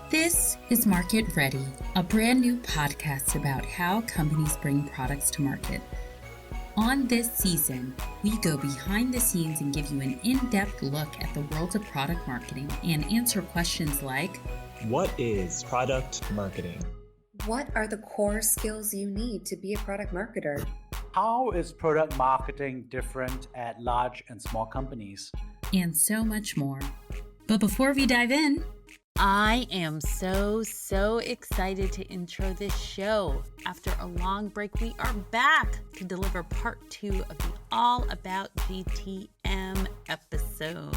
This is Market Ready, a brand new podcast about how companies bring products to market. On this season, we go behind the scenes and give you an in-depth look at the world of product marketing and answer questions like, what is product marketing? What are the core skills you need to be a product marketer? How is product marketing different at large and small companies? And so much more. But before we dive in, I am so excited to intro this show. After a long break, we are back to deliver part 2 of the All About GTM episode.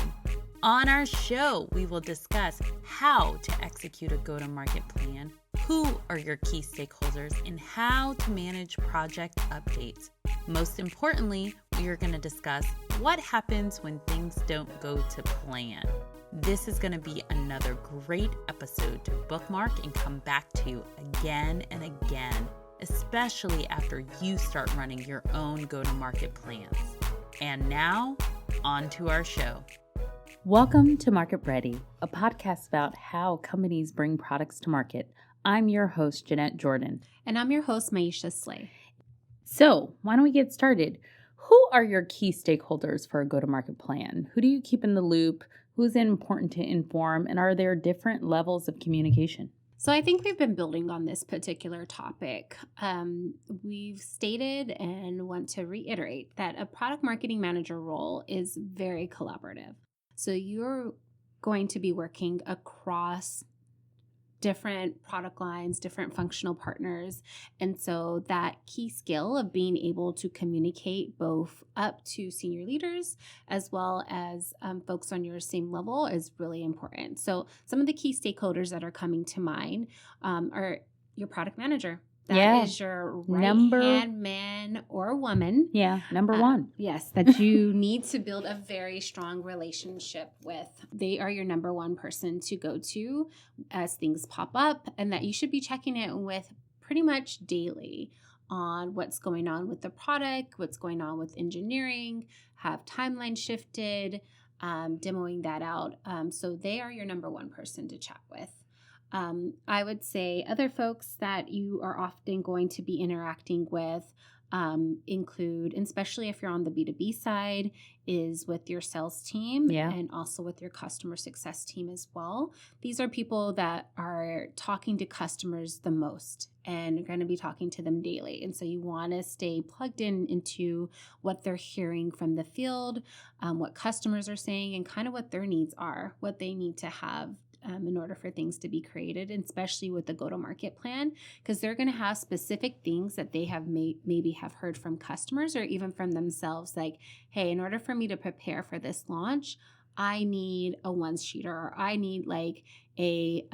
On our show, we will discuss how to execute a go-to-market plan, who are your key stakeholders, and how to manage project updates. Most importantly, we are going to discuss what happens when things don't go to plan. This is going to be another great episode to bookmark and come back to again and again, especially after you start running your own go-to-market plans. And now, on to our show. Welcome to Market Ready, a podcast about how companies bring products to market. I'm your host, Jeanette Jordan. And I'm your host, Miyishia Slay. So, why don't we get started? Who are your key stakeholders for a go-to-market plan? Who do you keep in the loop? Who's important to inform? And are there different levels of communication? So I think we've been building on this particular topic. We've stated and want to reiterate that a product marketing manager role is very collaborative. So you're going to be working across different product lines, different functional partners. And so that key skill of being able to communicate both up to senior leaders as well as folks on your same level is really important. So some of the key stakeholders that are coming to mind are your product manager. That is your right-hand man or woman. Number one. Yes, that you need to build a very strong relationship with. They are your number one person to go to as things pop up, and that you should be checking in with pretty much daily on what's going on with the product, what's going on with engineering, have timelines shifted, demoing that out. So they are your number one person to chat with. I would say other folks that you are often going to be interacting with include, and especially if you're on the B2B side, is with your sales team and also with your customer success team as well. These are people that are talking to customers the most and are going to be talking to them daily. And so you want to stay plugged into what they're hearing from the field, what customers are saying, and kind of what their needs are, what they need to have in order for things to be created, and especially with the go-to-market plan, because they're going to have specific things that they have maybe have heard from customers or even from themselves, like, hey, in order for me to prepare for this launch, I need a one-sheeter, or I need like a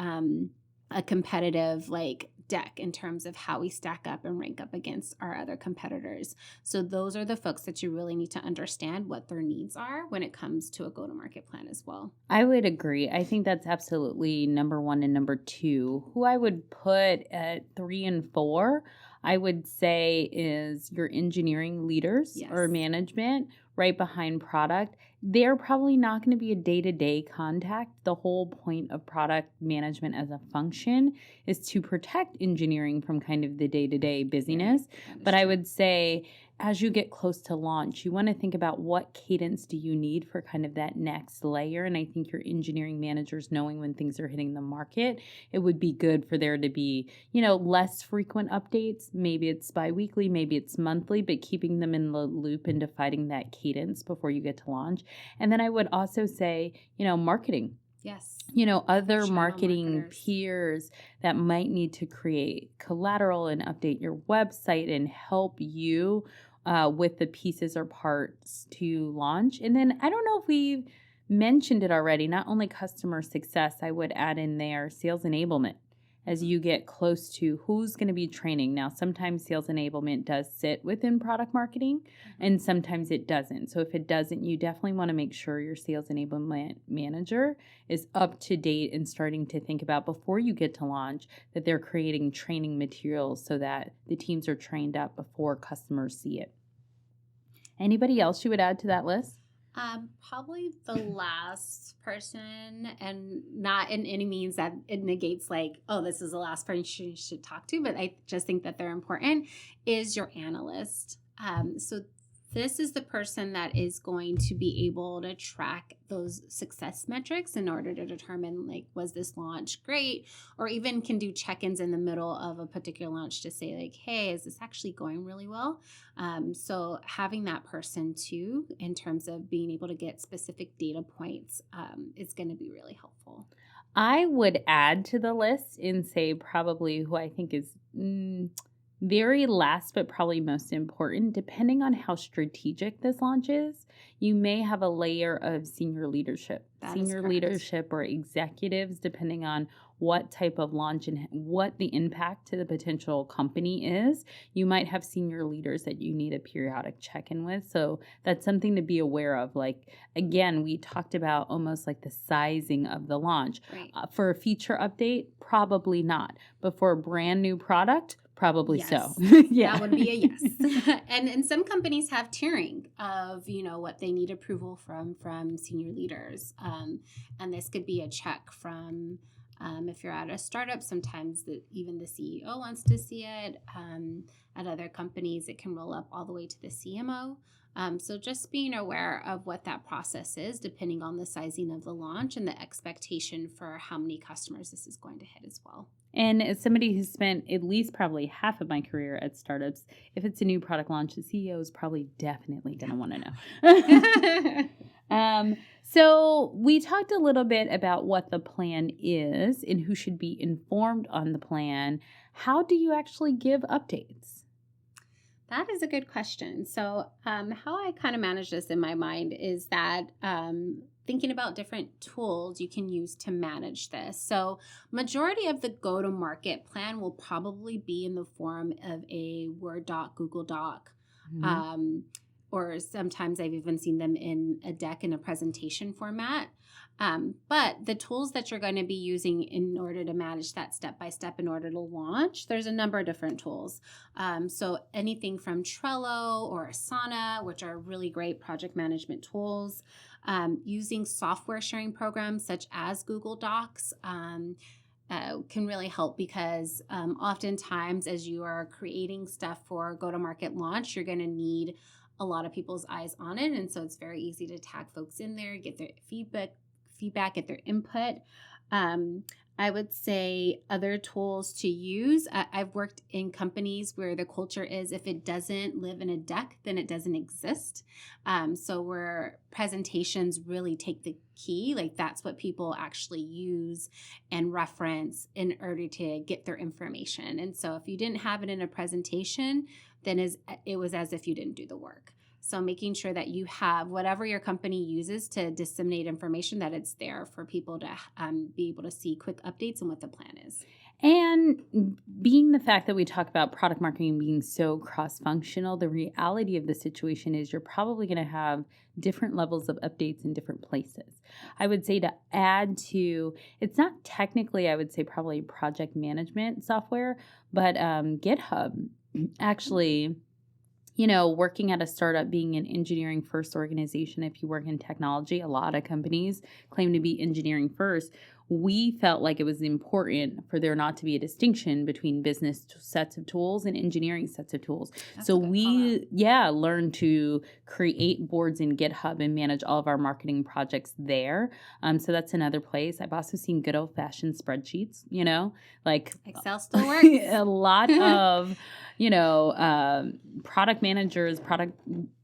competitive like deck in terms of how we stack up and rank up against our other competitors. So those are the folks that you really need to understand what their needs are when it comes to a go-to-market plan as well. I would agree. I think that's absolutely number one and number two. Who I would put at 3 and 4, I would say is your engineering leaders or management right behind product. They're probably not going to be a day-to-day contact. The whole point of product management as a function is to protect engineering from kind of the day-to-day busyness. But I would say as you get close to launch, you want to think about what cadence do you need for kind of that next layer. And I think your engineering managers knowing when things are hitting the market, it would be good for there to be, less frequent updates. Maybe it's bi-weekly, maybe it's monthly, but keeping them in the loop and defining that cadence before you get to launch. And then I would also say, marketing. Yes. Other marketing peers that might need to create collateral and update your website and help you with the pieces or parts to launch. And then I don't know if we've mentioned it already, not only customer success, I would add in there sales enablement as you get close to who's going to be training. Now, sometimes sales enablement does sit within product marketing and sometimes it doesn't. So if it doesn't, you definitely want to make sure your sales enablement manager is up to date and starting to think about before you get to launch that they're creating training materials so that the teams are trained up before customers see it. Anybody else you would add to that list? Probably the last person, and not in any means that it negates like, oh, this is the last person you should talk to, but I just think that they're important, is your analyst. So this is the person that is going to be able to track those success metrics in order to determine, like, was this launch great? Or even can do check-ins in the middle of a particular launch to say, like, hey, is this actually going really well? So having that person too, in terms of being able to get specific data points, is going to be really helpful. I would add to the list and say probably who I think is very last, but probably most important, depending on how strategic this launch is, you may have a layer of senior leadership. Senior leadership or executives, depending on what type of launch and what the impact to the potential company is. You might have senior leaders that you need a periodic check-in with. So that's something to be aware of. Like, again, we talked about almost like the sizing of the launch. Right. For a feature update, probably not. But for a brand new product, probably yes. So. Yeah. That would be a yes. And some companies have tiering of, what they need approval from senior leaders. And this could be a check from, if you're at a startup, sometimes even the CEO wants to see it. At other companies, it can roll up all the way to the CMO. So just being aware of what that process is, depending on the sizing of the launch and the expectation for how many customers this is going to hit as well. And as somebody who's spent at least probably half of my career at startups, if it's a new product launch, the CEO is probably definitely going to want to know. So we talked a little bit about what the plan is and who should be informed on the plan. How do you actually give updates? That is a good question. So how I kind of manage this in my mind is that thinking about different tools you can use to manage this. So majority of the go-to-market plan will probably be in the form of a Word doc, Google Doc, or sometimes I've even seen them in a deck in a presentation format. But the tools that you're going to be using in order to manage that step-by-step in order to launch, there's a number of different tools. So anything from Trello or Asana, which are really great project management tools, using software sharing programs such as Google Docs, can really help because oftentimes as you are creating stuff for go-to-market launch, you're going to need a lot of people's eyes on it. And so it's very easy to tag folks in there, get their feedback, get their input. I would say other tools to use. I've worked in companies where the culture is if it doesn't live in a deck, then it doesn't exist. So where presentations really take the key, like that's what people actually use and reference in order to get their information. And so if you didn't have it in a presentation, then it was as if you didn't do the work. So making sure that you have whatever your company uses to disseminate information, that it's there for people to be able to see quick updates on what the plan is. And being the fact that we talk about product marketing being so cross-functional, the reality of the situation is you're probably going to have different levels of updates in different places. I would say to add to, it's not technically, I would say probably project management software, but GitHub actually, working at a startup, being an engineering first organization, if you work in technology, a lot of companies claim to be engineering first. We felt like it was important for there not to be a distinction between business sets of tools and engineering sets of tools. So we, learned to create boards in GitHub and manage all of our marketing projects there. So that's another place. I've also seen good old fashioned spreadsheets, like Excel still works. A lot of, product managers,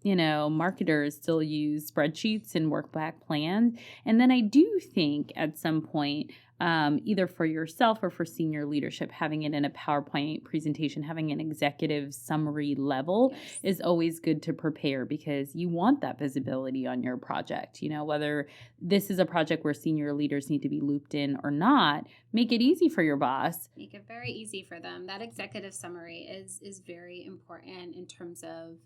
marketers still use spreadsheets and work back plans. And then I do think at some point, either for yourself or for senior leadership, having it in a PowerPoint presentation, having an executive summary level is always good to prepare because you want that visibility on your project. Whether this is a project where senior leaders need to be looped in or not, make it easy for your boss. Make it very easy for them. That executive summary is very important in terms of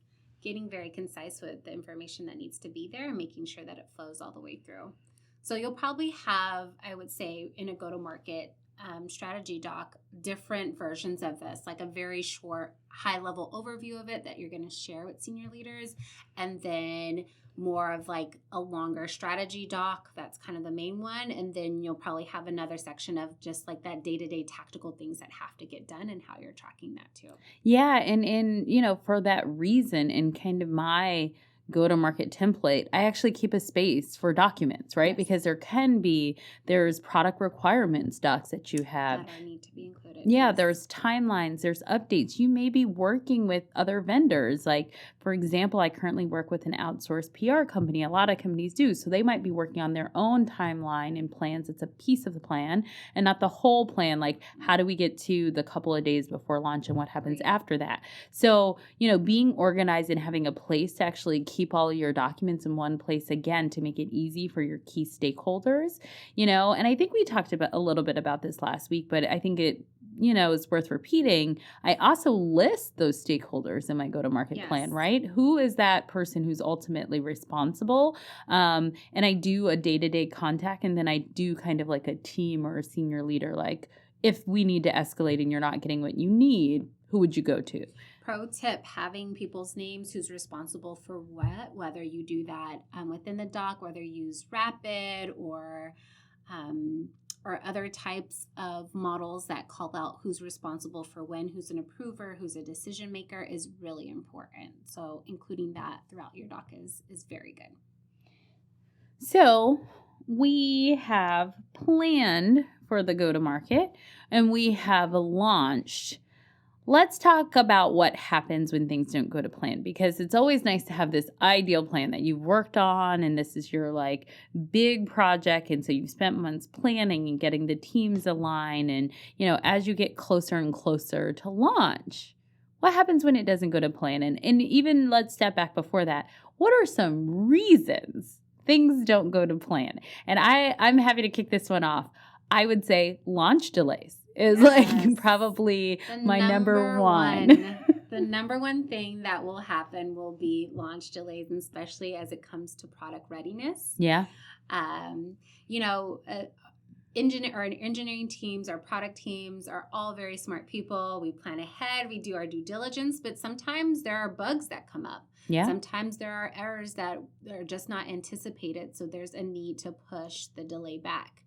getting very concise with the information that needs to be there and making sure that it flows all the way through. So you'll probably have, I would say, in a go-to-market strategy doc, different versions of this, like a very short, high-level overview of it that you're going to share with senior leaders, and then more of like a longer strategy doc. That's kind of the main one. And then you'll probably have another section of just like that day-to-day tactical things that have to get done and how you're tracking that too. Yeah. And, you know, for that reason, in kind of my go-to-market template, I actually keep a space for documents, right? Yes. Because there's product requirements docs that you have. That need to be included. Yeah, Yes. there's timelines, there's updates. You may be working with other vendors. Like, for example, I currently work with an outsourced PR company. A lot of companies do. So they might be working on their own timeline and plans. It's a piece of the plan and not the whole plan. Like, how do we get to the couple of days before launch and what happens after that? So, you know, being organized and having a place to actually keep all of your documents in one place, again, to make it easy for your key stakeholders, you know, and I think we talked about a little bit about this last week, but I think it, you know, is worth repeating. I also list those stakeholders in my go-to-market plan, right? Who is that person who's ultimately responsible? And I do a day-to-day contact, and then I do kind of like a team or a senior leader. Like, if we need to escalate and you're not getting what you need, who would you go to? Pro tip, having people's names, who's responsible for what, whether you do that within the doc, whether you use Rapid or other types of models that call out who's responsible for when, who's an approver, who's a decision maker is really important. So including that throughout your doc is very good. So we have planned for the go-to-market and we have launched. Let's talk about what happens when things don't go to plan, because it's always nice to have this ideal plan that you've worked on and this is your like big project. And so you've spent months planning and getting the teams aligned. And, you know, as you get closer and closer to launch, what happens when it doesn't go to plan? And even let's step back before that. What are some reasons things don't go to plan? And I'm happy to kick this one off. I would say launch delays is like probably my number one. The number one thing that will happen will be launch delays, and especially as it comes to product readiness. Yeah. You know, engineering teams, our product teams are all very smart people. We plan ahead, we do our due diligence, but sometimes there are bugs that come up. Yeah. Sometimes there are errors that are just not anticipated. So there's a need to push the delay back.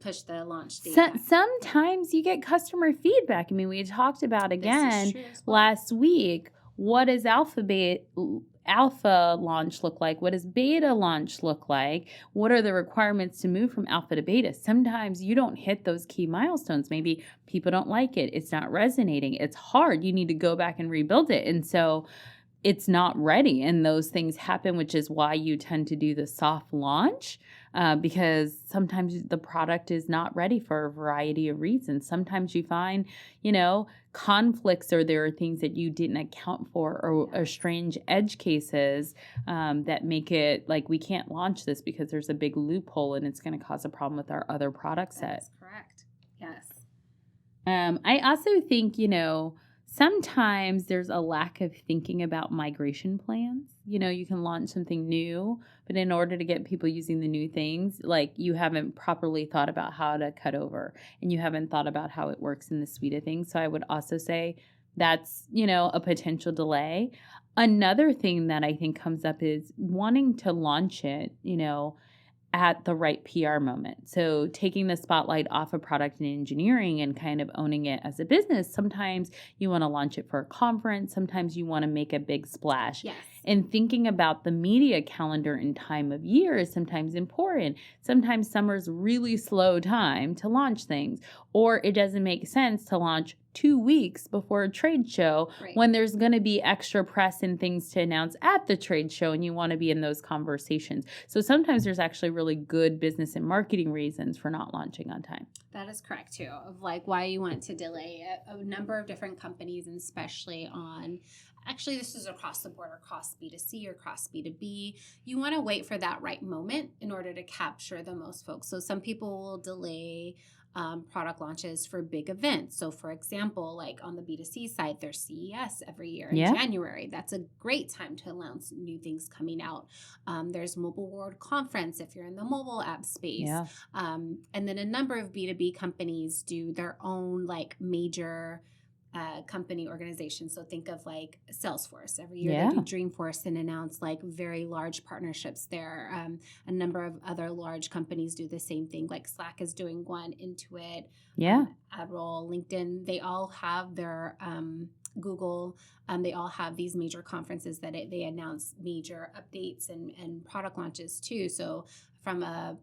Push the launch date. Sometimes you get customer feedback. I mean, we talked about again last week. What does alpha launch look like? What does beta launch look like? What are the requirements to move from alpha to beta? Sometimes you don't hit those key milestones. Maybe people don't like it. It's not resonating. It's hard. You need to go back and rebuild it. And so it's not ready, and those things happen, which is why you tend to do the soft launch, because sometimes the product is not ready for a variety of reasons. Sometimes you find, you know, conflicts, or there are things that you didn't account for, or strange edge cases that make it like we can't launch this because there's a big loophole and it's going to cause a problem with our other product set. That's correct. Yes. I also think, you know, sometimes there's a lack of thinking about migration plans. You know, you can launch something new, but in order to get people using the new things, like you haven't properly thought about how to cut over, and you haven't thought about how it works in the suite of things. So I would also say that's, you know, a potential delay. Another thing that I think comes up is wanting to launch it, you know, at the right PR moment. So taking the spotlight off of product and engineering and kind of owning it as a business. Sometimes you want to launch it for a conference. Sometimes you want to make a big splash. Yes. And thinking about the media calendar and time of year is sometimes important. Sometimes summer's really slow time to launch things, or it doesn't make sense to launch 2 weeks before a trade show when there's going to be extra press and things to announce at the trade show, and you want to be in those conversations. So sometimes there's actually really good business and marketing reasons for not launching on time. That is correct too, of like why you want to delay a number of different companies, and especially on, actually this is across the board, across B2C or across B2B. You want to wait for that right moment in order to capture the most folks. So some people will delay product launches for big events. So for example, like on the B2C side, there's CES every year in January. That's a great time to announce new things coming out. There's Mobile World Conference if you're in the mobile app space. Yeah. And then a number of B2B companies do their own like major company organization. So think of like Salesforce. Every year they do Dreamforce and announce like very large partnerships there. A number of other large companies do the same thing. Like Slack is doing one, Intuit, AdRoll, LinkedIn. They all have their Google. They all have these major conferences that they announce major updates and product launches too. So from a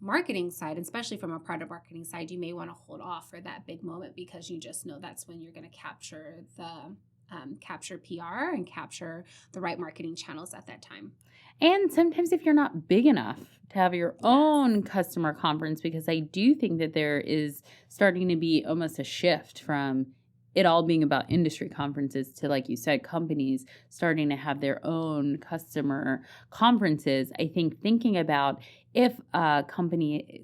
marketing side, especially from a product marketing side, you may want to hold off for that big moment because you just know that's when you're going to capture PR and capture the right marketing channels at that time. And sometimes if you're not big enough to have your own customer conference, because I do think that there is starting to be almost a shift from it all being about industry conferences to, like you said, companies starting to have their own customer conferences. I think thinking about if a company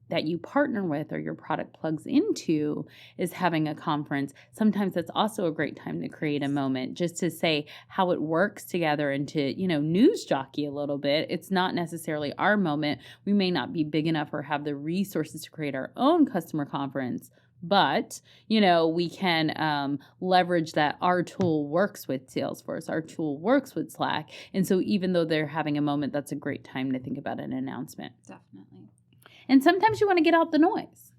that you partner with or your product plugs into is having a conference, sometimes that's also a great time to create a moment just to say how it works together and to, news jockey a little bit. It's not necessarily our moment. We may not be big enough or have the resources to create our own customer conference, but, we can leverage that our tool works with Salesforce, our tool works with Slack. And so even though they're having a moment, that's a great time to think about an announcement. Definitely. And sometimes you want to get out the noise.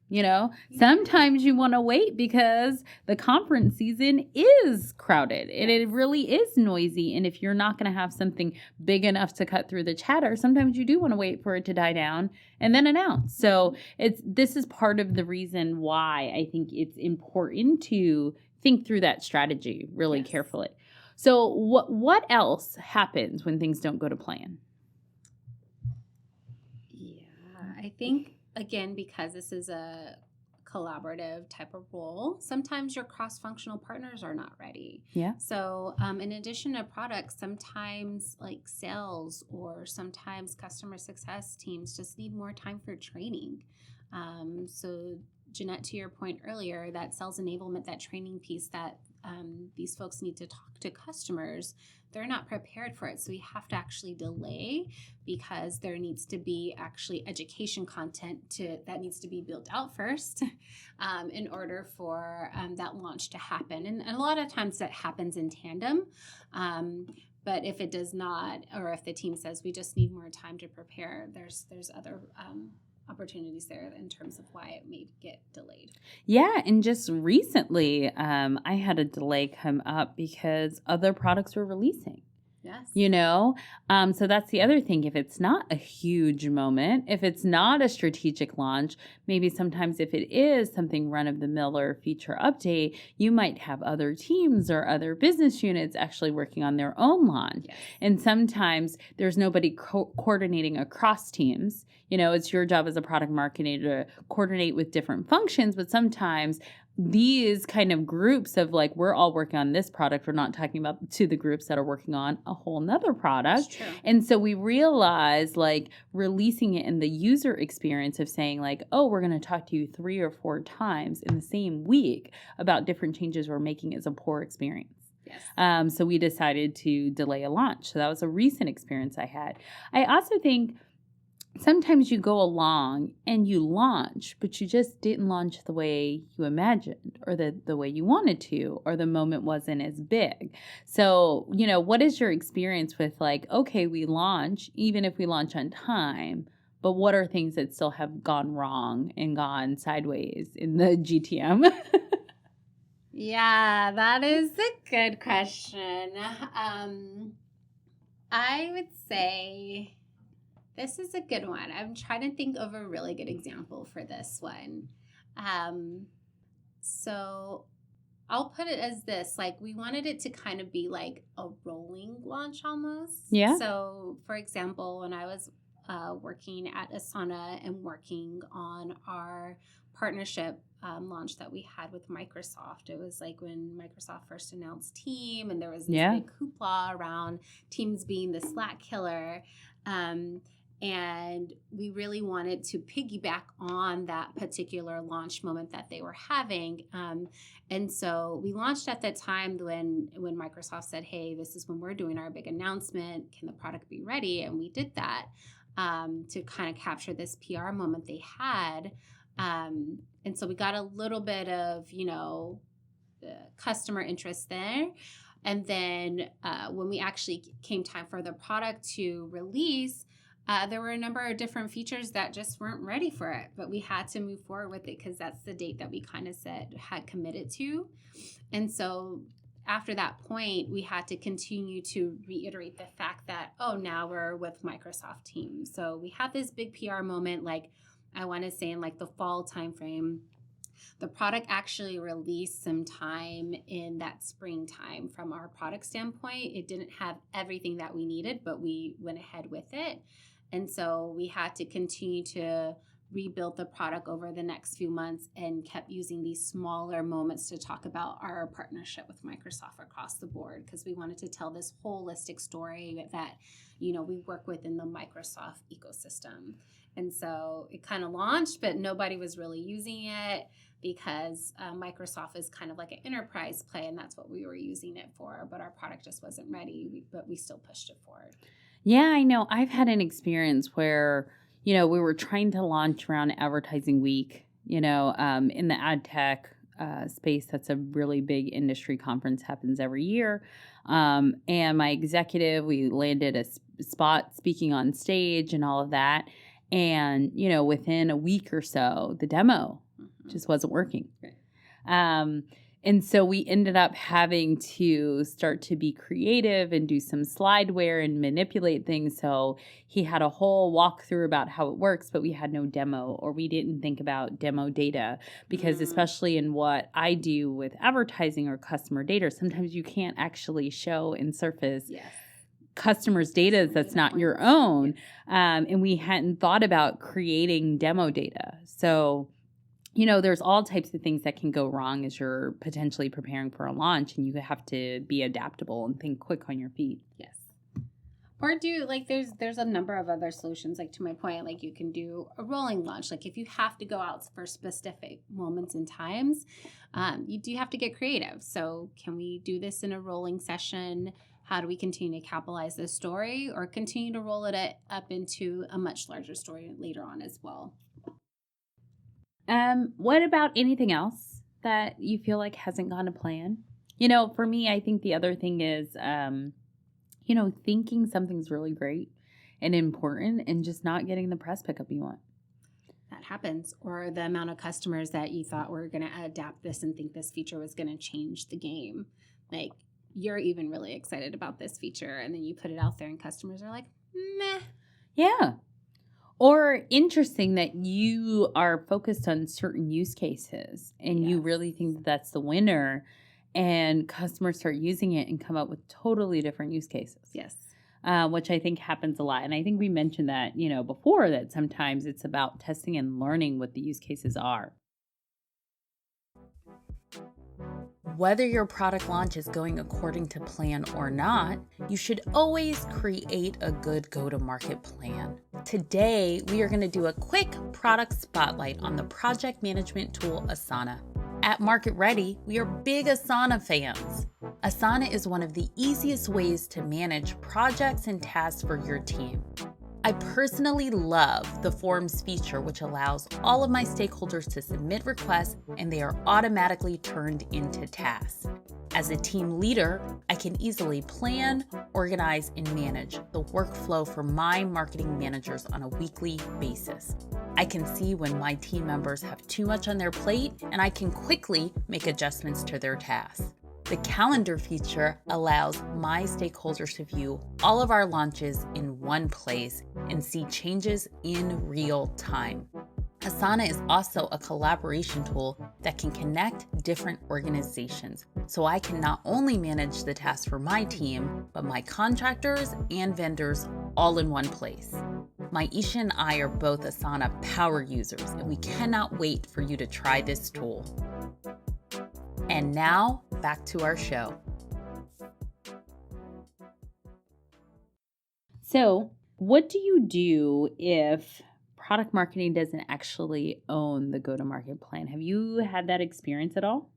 Sometimes you want to wait because the conference season is crowded and it really is noisy. And if you're not going to have something big enough to cut through the chatter, sometimes you do want to wait for it to die down and then announce. So this is part of the reason why I think it's important to think through that strategy really carefully. So what else happens when things don't go to plan? Yeah, I think, again, because this is a collaborative type of role, sometimes your cross-functional partners are not ready. Yeah. So in addition to products, sometimes like sales or sometimes customer success teams just need more time for training. So Jeanette, to your point earlier, that sales enablement, that training piece that these folks need to talk to customers, they're not prepared for it. So we have to actually delay because there needs to be actually education content that needs to be built out first in order for that launch to happen. And a lot of times that happens in tandem. But if it does not, or if the team says we just need more time to prepare, there's other opportunities there in terms of why it may get delayed. Yeah, and just recently, I had a delay come up because other products were releasing. Yes. So that's the other thing. If it's not a huge moment, if it's not a strategic launch, maybe sometimes if it is something run-of-the-mill or feature update, you might have other teams or other business units actually working on their own launch. Yes. And sometimes there's nobody coordinating across teams. It's your job as a product marketer to coordinate with different functions, but sometimes these kind of groups of like, we're all working on this product. We're not talking about to the groups that are working on a whole nother product. And so we realize like releasing it in the user experience of saying like, oh, we're going to talk to you 3 or 4 times in the same week about different changes we're making is a poor experience. Yes. So we decided to delay a launch. So that was a recent experience I had. I also think sometimes you go along and you launch, but you just didn't launch the way you imagined or the way you wanted to, or the moment wasn't as big. So, what is your experience with like, okay, we launch, even if we launch on time, but what are things that still have gone wrong and gone sideways in the GTM? Yeah, that is a good question. I would say this is a good one. I'm trying to think of a really good example for this one. So I'll put it as this, like we wanted it to kind of be like a rolling launch almost. Yeah. So for example, when I was working at Asana and working on our partnership launch that we had with Microsoft. It was like when Microsoft first announced Team and there was this big hoopla around Teams being the Slack killer. And we really wanted to piggyback on that particular launch moment that they were having. And so we launched at the time when Microsoft said, hey, this is when we're doing our big announcement. Can the product be ready? And we did that to kind of capture this PR moment they had. And so we got a little bit of, customer interest there. And then when we actually came time for the product to release, there were a number of different features that just weren't ready for it, but we had to move forward with it because that's the date that we kind of had committed to. And so after that point, we had to continue to reiterate the fact that, now we're with Microsoft Teams. So we had this big PR moment, like I want to say in like the fall timeframe. The product actually released sometime in that springtime from our product standpoint. It didn't have everything that we needed, but we went ahead with it. And so we had to continue to rebuild the product over the next few months and kept using these smaller moments to talk about our partnership with Microsoft across the board, because we wanted to tell this holistic story that, we work within the Microsoft ecosystem. And so it kind of launched, but nobody was really using it because Microsoft is kind of like an enterprise play, and that's what we were using it for. But our product just wasn't ready, but we still pushed it forward. Yeah, I know. I've had an experience where, we were trying to launch around Advertising Week, in the ad tech space. That's a really big industry conference, happens every year. And my executive, we landed a spot speaking on stage and all of that. And, within a week or so, the demo just wasn't working. And so we ended up having to start to be creative and do some slideware and manipulate things. So he had a whole walkthrough about how it works, but we had no demo, or we didn't think about demo data, because especially in what I do with advertising or customer data, sometimes you can't actually show and surface customers' data that's not your own. And we hadn't thought about creating demo data. So there's all types of things that can go wrong as you're potentially preparing for a launch, and you have to be adaptable and think quick on your feet. Yes. Or there's a number of other solutions, like to my point, like you can do a rolling launch. Like if you have to go out for specific moments and times, you do have to get creative. So can we do this in a rolling session? How do we continue to capitalize this story, or continue to roll it up into a much larger story later on as well? What about anything else that you feel like hasn't gone to plan? For me, I think the other thing is, thinking something's really great and important and just not getting the press pickup you want. That happens. Or the amount of customers that you thought were going to adapt this and think this feature was going to change the game. Like, you're even really excited about this feature, and then you put it out there and customers are like, meh. Yeah. Or interesting that you are focused on certain use cases and you really think that that's the winner, and customers start using it and come up with totally different use cases. Yes. Which I think happens a lot. And I think we mentioned that, before, that sometimes it's about testing and learning what the use cases are. Whether your product launch is going according to plan or not, you should always create a good go-to-market plan. Today, we are going to do a quick product spotlight on the project management tool Asana. At Market Ready, we are big Asana fans. Asana is one of the easiest ways to manage projects and tasks for your team. I personally love the Forms feature, which allows all of my stakeholders to submit requests and they are automatically turned into tasks. As a team leader, I can easily plan, organize, and manage the workflow for my marketing managers on a weekly basis. I can see when my team members have too much on their plate, and I can quickly make adjustments to their tasks. The calendar feature allows my stakeholders to view all of our launches in one place and see changes in real time. Asana is also a collaboration tool that can connect different organizations, so I can not only manage the tasks for my team, but my contractors and vendors all in one place. Miyishia and I are both Asana power users, and we cannot wait for you to try this tool. And now, back to our show. So, what do you do if product marketing doesn't actually own the go-to-market plan? Have you had that experience at all?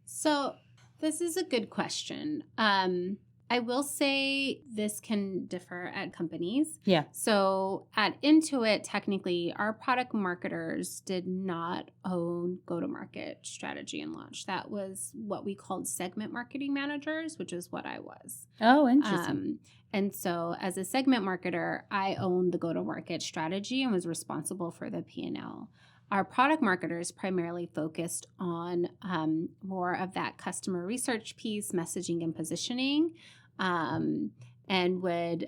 So, this is a good question. I I will say this can differ at companies. Yeah. So at Intuit, technically, our product marketers did not own go-to-market strategy and launch. That was what we called segment marketing managers, which is what I was. Oh, interesting. And so as a segment marketer, I owned the go-to-market strategy and was responsible for the P&L. Our product marketers primarily focused on more of that customer research piece, messaging and positioning, and would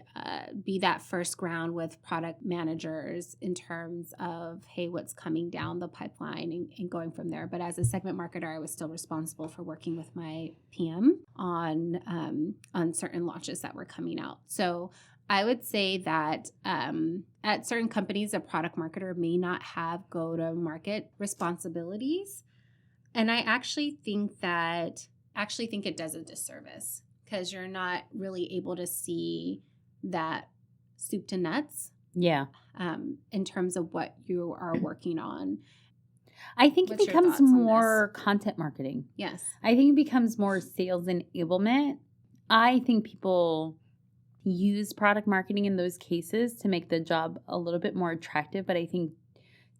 be that first ground with product managers in terms of, hey, what's coming down the pipeline and going from there. But as a segment marketer, I was still responsible for working with my PM on certain launches that were coming out. So I would say that at certain companies, a product marketer may not have go-to-market responsibilities. And I actually think it does a disservice because you're not really able to see that soup to nuts. Yeah. In terms of what you are working on. I think it becomes more content marketing. Yes. I think it becomes more sales enablement. I think people use product marketing in those cases to make the job a little bit more attractive, but I think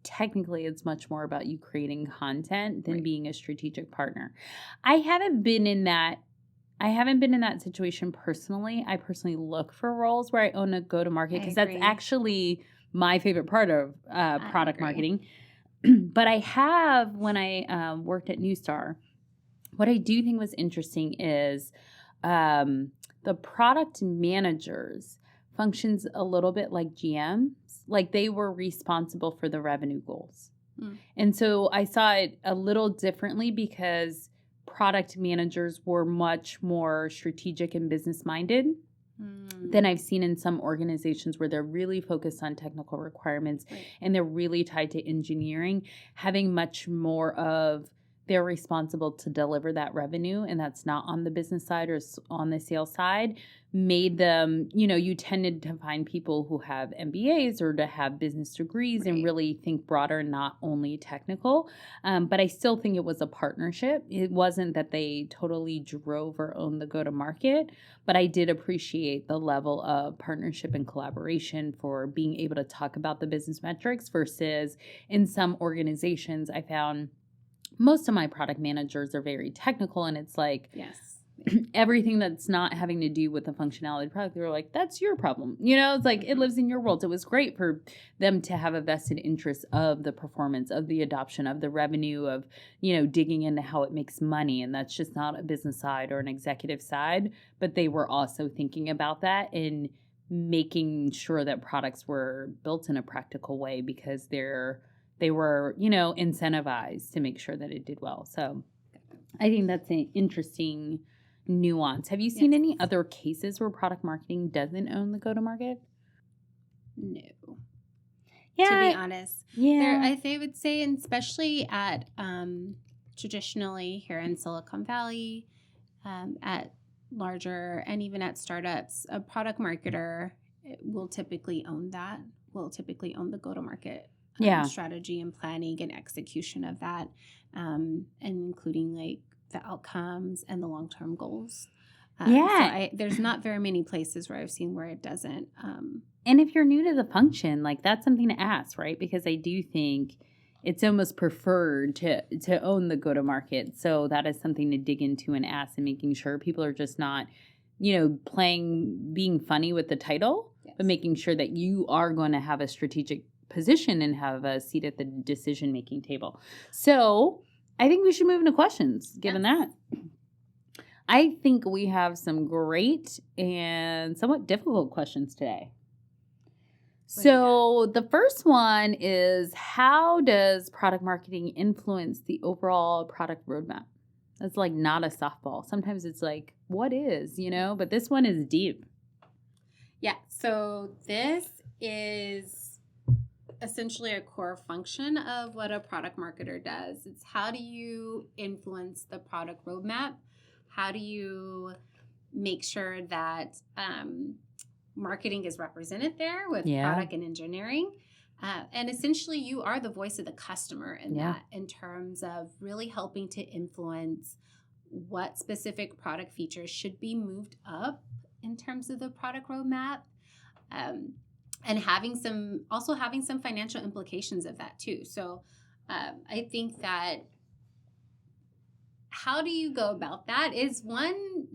technically it's much more about you creating content than being a strategic partner. I haven't been in that situation personally. I personally look for roles where I own a go-to-market because that's actually my favorite part of product marketing. But I have, when I worked at Newstar, what I do think was interesting is the product managers functions a little bit like GMs, like they were responsible for the revenue goals. And so I saw it a little differently because product managers were much more strategic and business-minded than I've seen in some organizations where they're really focused on technical requirements and they're really tied to engineering, having much more of they're responsible to deliver that revenue, and that's not on the business side or on the sales side, made them, you tended to find people who have MBAs or to have business degrees and really think broader, not only technical. But I still think it was a partnership. It wasn't that they totally drove or owned the go-to-market, but I did appreciate the level of partnership and collaboration for being able to talk about the business metrics versus in some organizations I found most of my product managers are very technical, and it's like everything that's not having to do with the functionality of the product, they're like, that's your problem. It's like it lives in your world. It was great for them to have a vested interest of the performance, of the adoption, of the revenue, of, digging into how it makes money. And that's just not a business side or an executive side, but they were also thinking about that and making sure that products were built in a practical way because they were, incentivized to make sure that it did well. So I think that's an interesting nuance. Have you seen any other cases where product marketing doesn't own the go-to-market? No. Yeah. To be honest. Yeah. I would say, and especially at traditionally here in Silicon Valley, at larger and even at startups, a product marketer will typically own that, will typically own the go-to-market strategy and planning and execution of that, and including like the outcomes and the long-term goals. So there's not very many places where I've seen where it doesn't. And if you're new to the function, like that's something to ask, right? Because I do think it's almost preferred to own the go-to-market. So that is something to dig into and ask, and making sure people are just not, being funny with the title, but making sure that you are going to have a strategic position and have a seat at the decision-making table. So I think we should move into questions, given that. I think we have some great and somewhat difficult questions today. So the first one is, how does product marketing influence the overall product roadmap? That's like not a softball. Sometimes it's like, what is, but this one is deep. Yeah. So this is essentially a core function of what a product marketer does. It's how do you influence the product roadmap? How do you make sure that marketing is represented there with product and engineering? And essentially you are the voice of the customer in that, in terms of really helping to influence what specific product features should be moved up in terms of the product roadmap. And having some financial implications of that too. So I think that how do you go about that is one,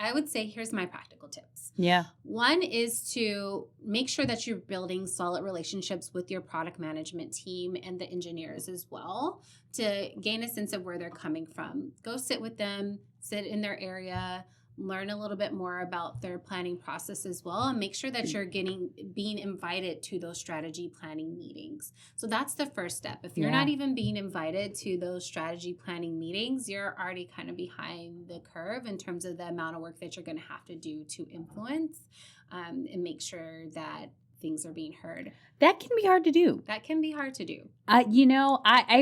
I would say here's my practical tips. Yeah. One is to make sure that you're building solid relationships with your product management team and the engineers as well to gain a sense of where they're coming from. Go sit with them, sit in their area, learn a little bit more about their planning process as well, and make sure that you're being invited to those strategy planning meetings. So that's the first step. If you're not even being invited to those strategy planning meetings, you're already kind of behind the curve in terms of the amount of work that you're going to have to do to influence and make sure that things are being heard. That can be hard to do. That can be hard to do. I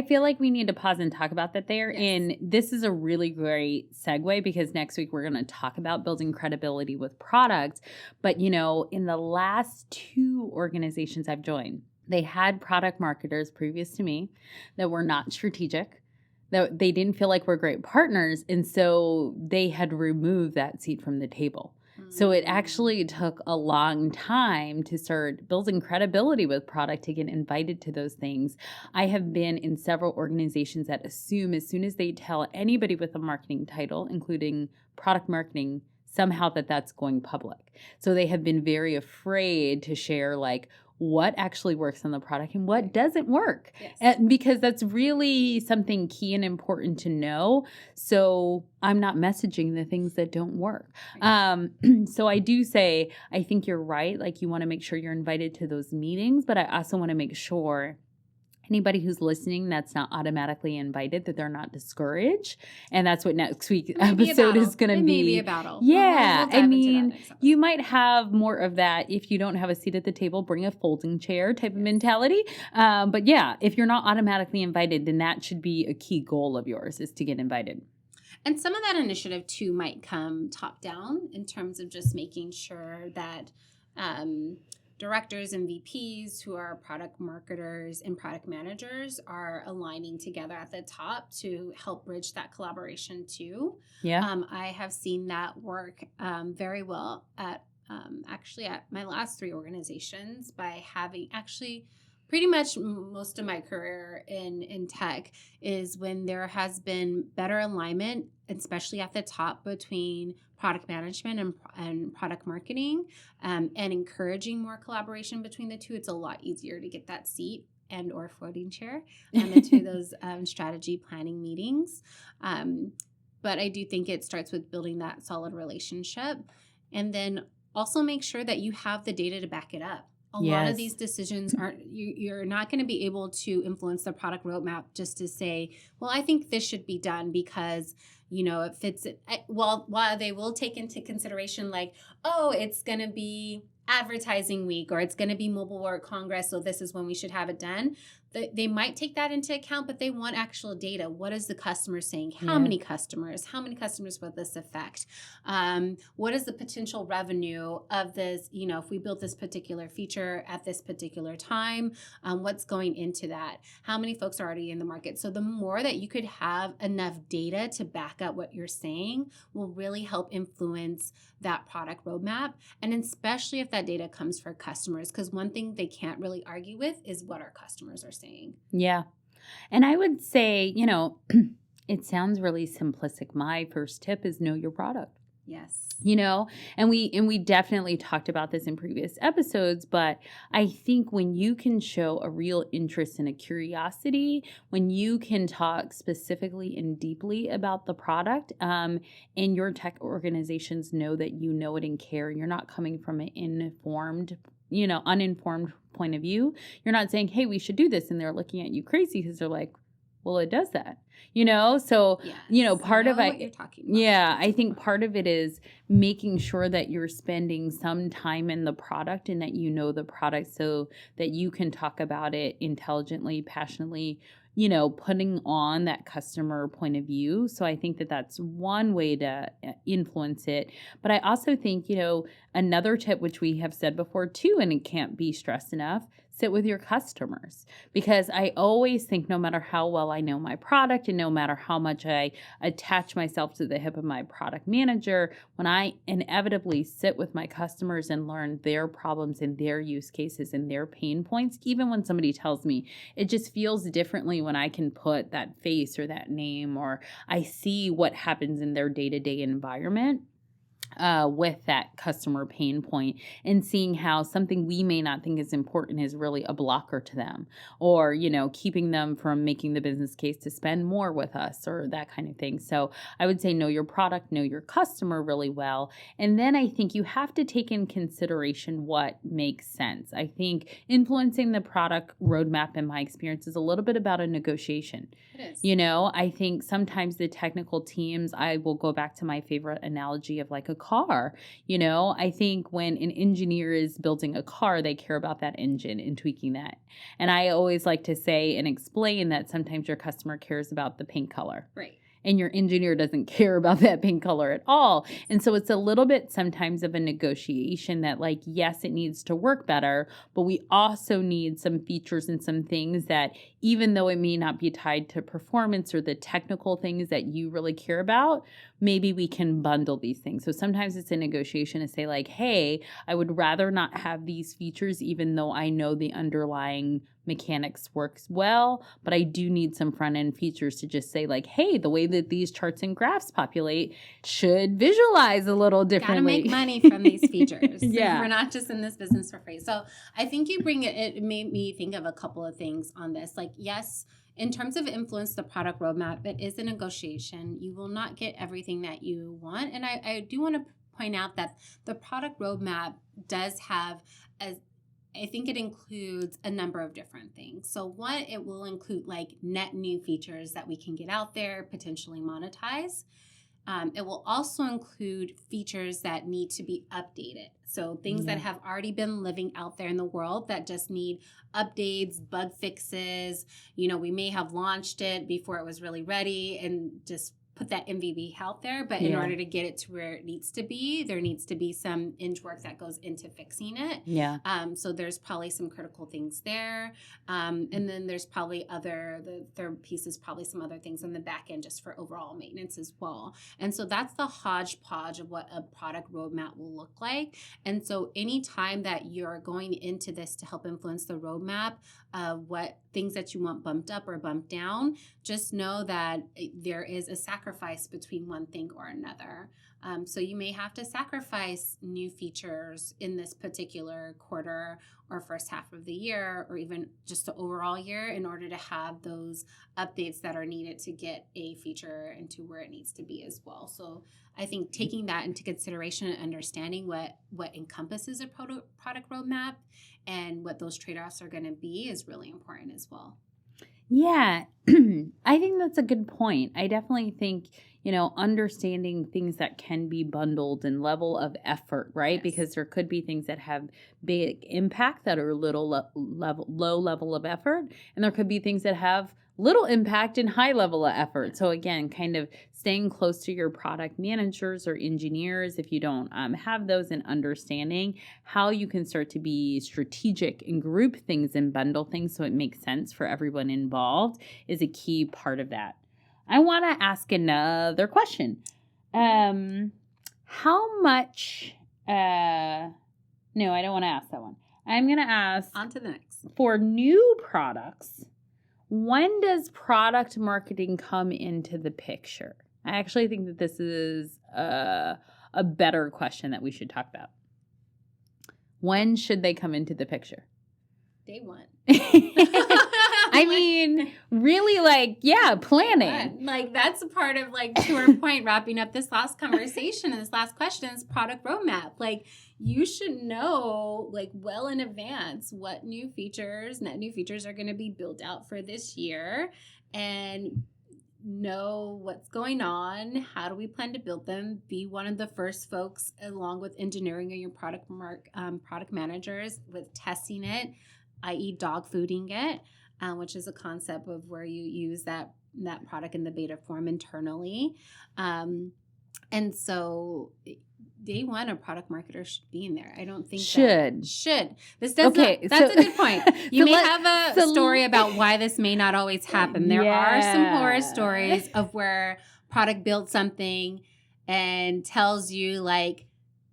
feel like we need to pause and talk about that there. Yes. And this is a really great segue because next week we're going to talk about building credibility with products. But, in the last 2 organizations I've joined, they had product marketers previous to me that were not strategic, that they didn't feel like we're great partners. And so they had removed that seat from the table. So it actually took a long time to start building credibility with product to get invited to those things. I have been in several organizations that assume as soon as they tell anybody with a marketing title, including product marketing, somehow that's going public. So they have been very afraid to share what actually works on the product and what doesn't work. Yes. Because that's really something key and important to know. So I'm not messaging the things that don't work. Right. So I do say, I think you're right. You want to make sure you're invited to those meetings, but I also want to make sure anybody who's listening that's not automatically invited, that they're not discouraged. And that's what next week's episode is going to be. It may be a battle. Yeah. We'll dive into that you might have more of that if you don't have a seat at the table, bring a folding chair type of mentality. But yeah, if you're not automatically invited, then that should be a key goal of yours, is to get invited. And some of that initiative too might come top down in terms of just making sure that directors and VPs who are product marketers and product managers are aligning together at the top to help bridge that collaboration too. Yeah. I have seen that work very well at my last 3 organizations by having pretty much most of my career in tech is when there has been better alignment, especially at the top, between product management and product marketing, and encouraging more collaboration between the two. It's a lot easier to get that seat and or floating chair into those strategy planning meetings. But I do think it starts with building that solid relationship, and then also make sure that you have the data to back it up. A lot of these decisions you're not going to be able to influence the product roadmap just to say, well, I think this should be done because, it fits it. While they will take into consideration it's going to be advertising week or it's going to be Mobile World Congress, so this is when we should have it done. They might take that into account, but they want actual data. What is the customer saying? How many customers? How many customers will this affect? What is the potential revenue of this? If we build this particular feature at this particular time, what's going into that? How many folks are already in the market? So the more that you could have enough data to back up what you're saying will really help influence that product roadmap. And especially if that data comes for customers, because one thing they can't really argue with is what our customers are saying. Yeah. And I would say, it sounds really simplistic. My first tip is know your product. Yes. And we definitely talked about this in previous episodes, but I think when you can show a real interest and a curiosity, when you can talk specifically and deeply about the product, and your tech organizations know that you know it and care, and you're not coming from an uninformed point of view. You're not saying, hey, we should do this. And they're looking at you crazy because they're like, well, it does that, so, part of it, I think part of it is making sure that you're spending some time in the product and that you know the product so that you can talk about it intelligently, passionately, putting on that customer point of view. So I think that that's one way to influence it. But I also think, another tip, which we have said before too, and it can't be stressed enough, sit with your customers, because I always think no matter how well I know my product and no matter how much I attach myself to the hip of my product manager, when I inevitably sit with my customers and learn their problems and their use cases and their pain points, even when somebody tells me, it just feels differently when I can put that face or that name, or I see what happens in their day-to-day environment with that customer pain point, and seeing how something we may not think is important is really a blocker to them, or, you know, keeping them from making the business case to spend more with us, or that kind of thing. So I would say know your product, know your customer really well. And then I think you have to take in consideration what makes sense. I think influencing the product roadmap, in my experience, is a little bit about a negotiation. It is. You know, I think sometimes the technical teams, I will go back to my favorite analogy of like a car. You know, I think when an engineer is building a car, they care about that engine and tweaking that. And I always like to say and explain that sometimes your customer cares about the paint color. Right. And your engineer doesn't care about that paint color at all. And so it's a little bit sometimes of a negotiation that, like, yes, it needs to work better, but we also need some features and some things that, even though it may not be tied to performance or the technical things that you really care about, maybe we can bundle these things. So sometimes it's a negotiation to say, like, hey, I would rather not have these features, even though I know the underlying mechanics works well, but I do need some front end features to just say, like, hey, the way that these charts and graphs populate should visualize a little differently. Gotta make money from these features. Yeah. We're not just in this business for free. So I think you bring it made me think of a couple of things on this. Like, yes, in terms of influence the product roadmap, it is a negotiation. You will not get everything that you want. And I do want to point out that the product roadmap does have I think it includes a number of different things. So one, it will include like net new features that we can get out there, potentially monetize. It will also include features that need to be updated. So things that have already been living out there in the world that just need updates, bug fixes. You know, we may have launched it before it was really ready and just put that MVP out there, but in order to get it to where it needs to be, there needs to be some inch work that goes into fixing it. Yeah. So there's probably some critical things there. And then there's probably the third piece is probably some other things on the back end just for overall maintenance as well. And so that's the hodgepodge of what a product roadmap will look like. And so anytime that you're going into this to help influence the roadmap, what things that you want bumped up or bumped down, just know that there is a sacrifice between one thing or another. So you may have to sacrifice new features in this particular quarter or first half of the year, or even just the overall year, in order to have those updates that are needed to get a feature into where it needs to be as well. So I think taking that into consideration and understanding what encompasses a product roadmap and what those trade-offs are going to be is really important as well. Yeah, I think that's a good point. I definitely think, you know, understanding things that can be bundled and level of effort, right? Yes. Because there could be things that have big impact that are low level of effort, and there could be things that have little impact and high level of effort. So again, kind of staying close to your product managers or engineers, if you don't have those, and understanding how you can start to be strategic and group things and bundle things so it makes sense for everyone involved is a key part of that. I want to ask another question. How much, no, I don't want to ask that one. I'm going to ask, On to the next. for new products, when does product marketing come into the picture? I actually think that this is a better question that we should talk about. When should they come into the picture? Day one. I mean, really, like, planning. Like, that's a part of, like, to our point, wrapping up this last conversation and this last question is product roadmap. Like, you should know, like, well in advance what net new features are going to be built out for this year, and know what's going on. How do we plan to build them? Be one of the first folks, along with engineering and your product managers, with testing it, i.e. dog fooding it, which is a concept of where you use that product in the beta form internally. And so day one, a product marketer should be in there. I don't think should. This does Okay, not, that's so- a good point. You so may have a so- story about why this may not always happen. There are some horror Yeah. stories of where product builds something and tells you like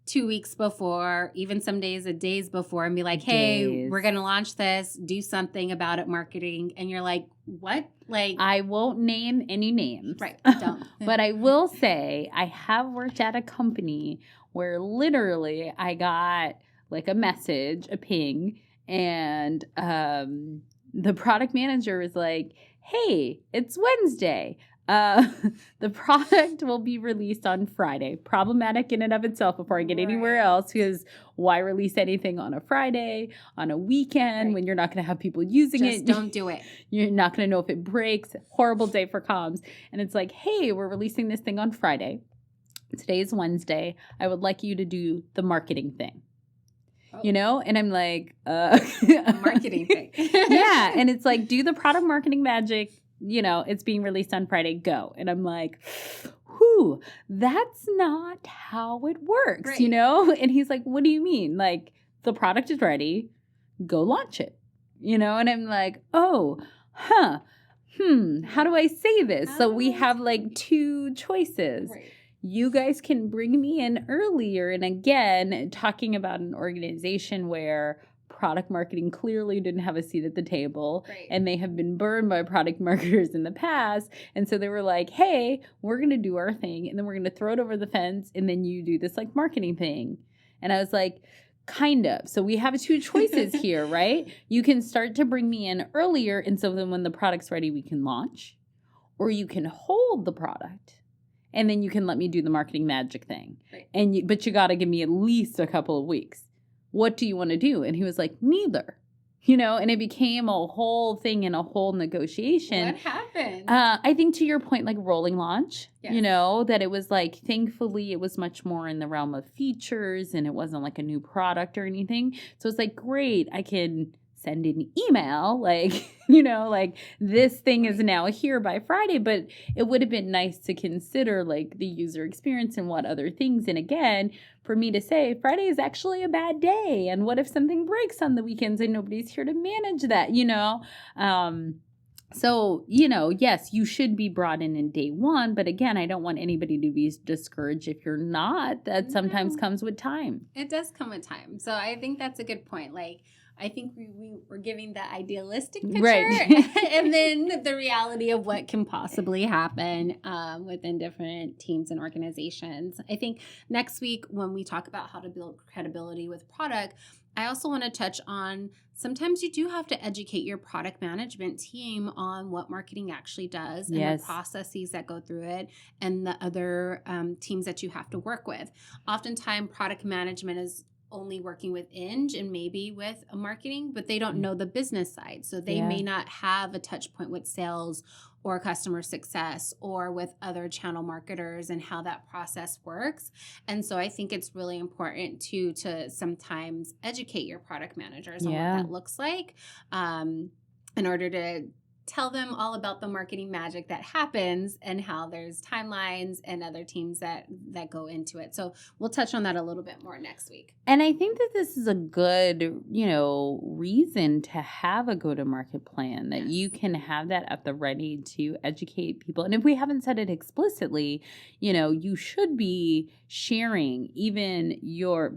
2 weeks before, even some days, days before, and be like, hey, Days. we're going to launch this, do something about it, marketing. And you're like, what? Like, I won't name any names. right, don't. But I will say I have worked at a company where literally I got like a message, a ping, and the product manager was like, hey, it's Wednesday. The product will be released on Friday. Problematic in and of itself before I get anywhere else, because why release anything on a Friday, on a weekend, when you're not going to have people using it? Just don't do it. You're not going to know if it breaks. Horrible day for comms. And it's like, hey, we're releasing this thing on Friday. Today is Wednesday. I would like you to do the marketing thing. You know? And I'm like, A marketing thing. yeah. And it's like, do the product marketing magic. You know, it's being released on Friday, go. And I'm like, whew, that's not how it works, Right. you know? And he's like, what do you mean? Like, the product is ready, go launch it, you know? And I'm like, oh, how do I say this? So we have like two choices. Right. You guys can bring me in earlier. And again, talking about an organization where product marketing clearly didn't have a seat at the table, Right. and they have been burned by product marketers in the past. And so they were like, hey, we're going to do our thing, and then we're going to throw it over the fence, and then you do this like marketing thing. And I was like, kind of. So we have two choices here, right? You can start to bring me in earlier, and so then when the product's ready, we can launch, or you can hold the product. And then you can let me do the marketing magic thing. Right. But you got to give me at least a couple of weeks. What do you want to do? And he was like, neither. You know, and it became a whole thing and a whole negotiation. What happened? I think to your point, like rolling launch, Yes. you know, that it was like, thankfully, it was much more in the realm of features and it wasn't like a new product or anything. So it's like, great, I can send an email, like, you know, like this thing is now here by Friday, but it would have been nice to consider like the user experience and what other things. And again, for me to say Friday is actually a bad day. And what if something breaks on the weekends and nobody's here to manage that, you know? So, you know, yes, you should be brought in day one. But again, I don't want anybody to be discouraged if you're not. That sometimes comes with time. It does come with time. So I think that's a good point. Like, I think we were giving the idealistic picture Right. and then the reality of what can possibly happen within different teams and organizations. I think next week when we talk about how to build credibility with product, I also want to touch on sometimes you do have to educate your product management team on what marketing actually does and Yes. the processes that go through it and the other teams that you have to work with. Oftentimes, product management is only working with Eng and maybe with a marketing, but they don't know the business side. So they may not have a touch point with sales or customer success or with other channel marketers and how that process works. And so I think it's really important to sometimes educate your product managers on what that looks like in order to tell them all about the marketing magic that happens and how there's timelines and other teams that go into it. So we'll touch on that a little bit more next week. And I think that this is a good, you know, reason to have a go-to-market plan, that you can have that at the ready to educate people. And if we haven't said it explicitly, you know, you should be sharing even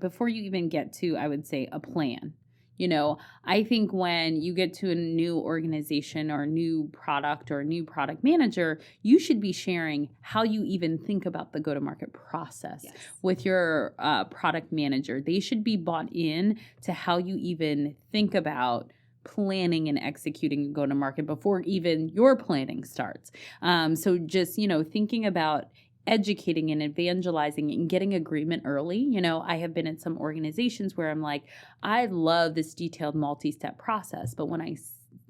before you even get to, I would say, a plan. You know, I think when you get to a new organization or a new product or a new product manager, you should be sharing how you even think about the go-to-market process with your product manager. They should be bought in to how you even think about planning and executing go-to-market before even your planning starts. So just, you know, thinking about educating and evangelizing and getting agreement early. You know, I have been in some organizations where I'm like, I love this detailed multi-step process, but when I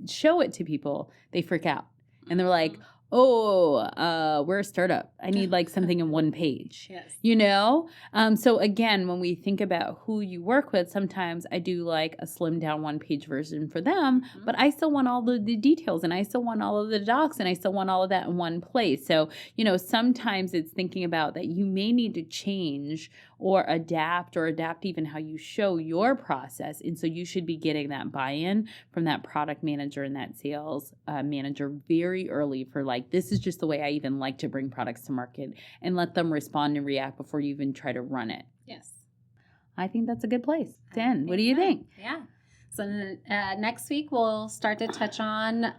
show it to people, they freak out. And they're like, we're a startup. I need like something in one page. Yes. You know? So again, when we think about who you work with, sometimes I do like a slimmed down one page version for them, but I still want all the details and I still want all of the docs and I still want all of that in one place. So, you know, sometimes it's thinking about that you may need to change or adapt even how you show your process. And so you should be getting that buy-in from that product manager and that sales manager very early for like, this is just the way I even like to bring products to market, and let them respond and react before you even try to run it. Yes. I think that's a good place to end. What do you think? Yeah. So next week, we'll start to touch on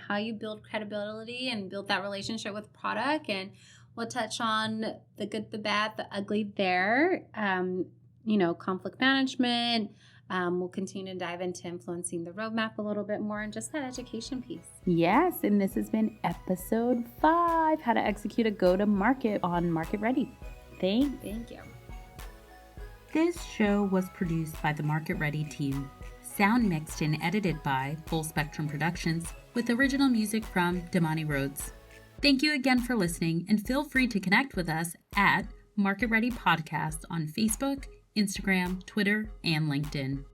how you build credibility and build that relationship with product. And we'll touch on the good, the bad, the ugly there, conflict management. We'll continue to dive into influencing the roadmap a little bit more and just that education piece. Yes, and this has been episode 5, how to execute a go-to-market on Market Ready. Thanks. Thank you. This show was produced by the Market Ready team. Sound mixed and edited by Full Spectrum Productions with original music from Damani Rhodes. Thank you again for listening, and feel free to connect with us at Market Ready Podcast on Facebook, Instagram, Twitter, and LinkedIn.